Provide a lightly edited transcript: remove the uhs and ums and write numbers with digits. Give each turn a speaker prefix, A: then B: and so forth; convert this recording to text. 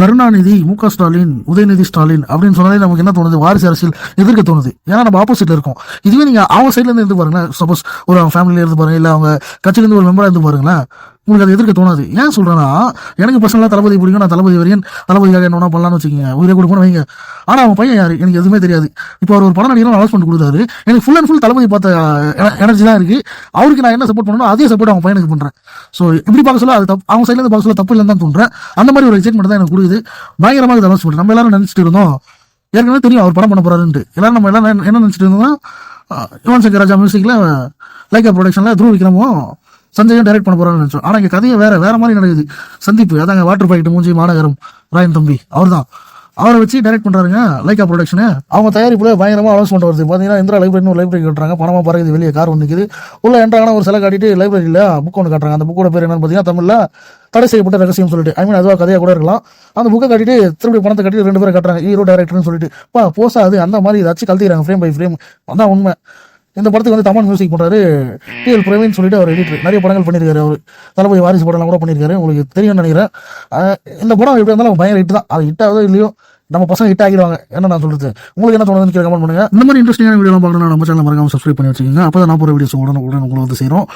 A: கருணாநிதி, மு.க. ஸ்டாலின், உதயநிதி ஸ்டாலின் அப்படின்னு சொன்னாலே நமக்கு என்ன தோணுது? வாரிசு அரசியல் எதிர்க்க தோணுது. ஏன்னா நம்ம ஆப்போசிட்ல இருக்கோம். இதுவே நீங்க அவங்க சைட்ல இருந்து பாருங்களேன், சப்போஸ் ஒரு அவங்க ஃபேமிலியில இருந்து பாருங்க, இல்ல அவங்க கட்சியில இருந்து ஒரு மெம்பரா இருந்து பாருங்களேன், உங்களுக்கு அது எதிர்க்க தோணாது. ஏன் சொல்றேன்னா, எனக்கு பர்சனலா தளபதி பிடிக்கும், நான் தளபதி வரையன், தளபதிக்காக என்ன பண்ணலாம்னு வச்சுக்கோங்க, உயிரை கொடுப்போம் வைங்க. ஆனா அவன் பையன் யாரு எனக்கு எதுவுமே தெரியாது. இப்போ அவர் ஒரு படம் நடிகரும் அனௌன்ஸ்மெண்ட் கொடுக்குறாரு, எனக்கு ஃபுல் அண்ட் ஃபுல் தளபதி பார்த்த எனர்ஜி தான் இருக்கு. அவருக்கு நான் என்ன சப்போர்ட் பண்ணணும் அதே சப்போர்ட் அவங்க பையனுக்கு பண்றேன். ஸோ இப்படி பார்க்க சொல்ல அது அவங்க சைட்ல இருந்து பார்க்க சொல்ல தப்பு இல்லைன்னு தான் தோன்றேன். அந்த மாதிரி ஒரு எக்ஸைட்மெண்ட் தான் எனக்கு கொடுக்குது. பயங்கரமாக அனௌன்ஸ்மெண்ட் நம்ம எல்லாரும் நினைச்சிட்டு இருந்தோம், ஏற்கனவே தெரியும் அவர் படம் பண்ண போறாருன்ட்டு. எல்லாரும் நம்ம எல்லாம் என்ன நினைச்சிட்டு இருந்தோம்னா, யுவன் சங்கர் ராஜா மியூசிக்ல லைக்கா ப்ரொடக்ஷன்ல த்ரூ விக்ரமும் சஞ்சயும் டைரக்ட் பண்ண போறான்னு நினைச்சோம். ஆனா இங்க கதையை வேற மாதிரி நடக்குது. சந்திப்பு அதாங்க வாட்டர் பாக்கெட் மூஞ்சி மாநகரம் ராயன் தம்பி அவர் தான், அவரை வச்சு டைரக்ட் பண்றாருங்க லைக்கா ப்ரொடக்ஷனு. அவங்க தயாரிப்புல பயங்கரமா அனௌன்ஸ்மெண்ட் வருது. பாத்தீங்கன்னா இந்திரா லைப்ரரி கட்டுறாங்க, பணமா பறகுது, வெளியே கார் வந்து நிற்குது, உள்ள என்ட்ராங்கன்னா ஒரு சிலை காட்டிட்டு லைப்ரரியில புக் ஒன்று காட்டுறாங்க. அந்த புக்கோட பேர் என்னன்னு பாத்தீங்கன்னா தமிழ்ல தடை செய்யப்பட்ட ரகசியம் சொல்லிட்டு, ஐ மீன் அதுவா கதையா கூட இருக்கலாம். அந்த புக்கை காட்டிட்டு திருப்பி பணத்தை கட்டிட்டு 2 பேரை காட்டுறாங்க, ஹீரோ டைரக்டர்னு சொல்லிட்டு. போசா அது அந்த மாதிரி இதை வச்சு கழட்டிக்கிறாங்க ஃப்ரேம் பை ஃப்ரேம். அதான் உண்மை. இந்த படத்துக்கு வந்து தமன் மியூசிக் பண்றாரு டி.எல். பிரவீன் சொல்லிட்டு அவர் எடிட்டர், நிறைய படங்கள் பண்ணியிருக்காரு. அவர் தளபதி வாரிசு படம்லாம் கூட பண்ணியிருக்காரு, உங்களுக்கு தெரியும்னு நினைக்கிறேன். இந்த படம் எப்படி இருந்தாலும் பயங்கர ஹிட் தான். அது ஹிட் ஆகுதோ இல்லையோ நம்ம பசங்க ஹிட் ஆகிடுவாங்க. என்ன நான் சொல்றது, உங்களுக்கு என்ன தோணுதுன்னு கீழே கமெண்ட் பண்ணுங்க. இந்த மாதிரி இன்ட்ரெஸ்டிங்கான வீடியோ பார்க்கணும்னா நம்ம சேனல் மறக்காம சப்ஸ்கிரைப் பண்ணி வச்சுக்கோங்க. அப்பதான் நான் போற வீடியோஸ் உடனே உங்களுக்கு வந்து சேரும்.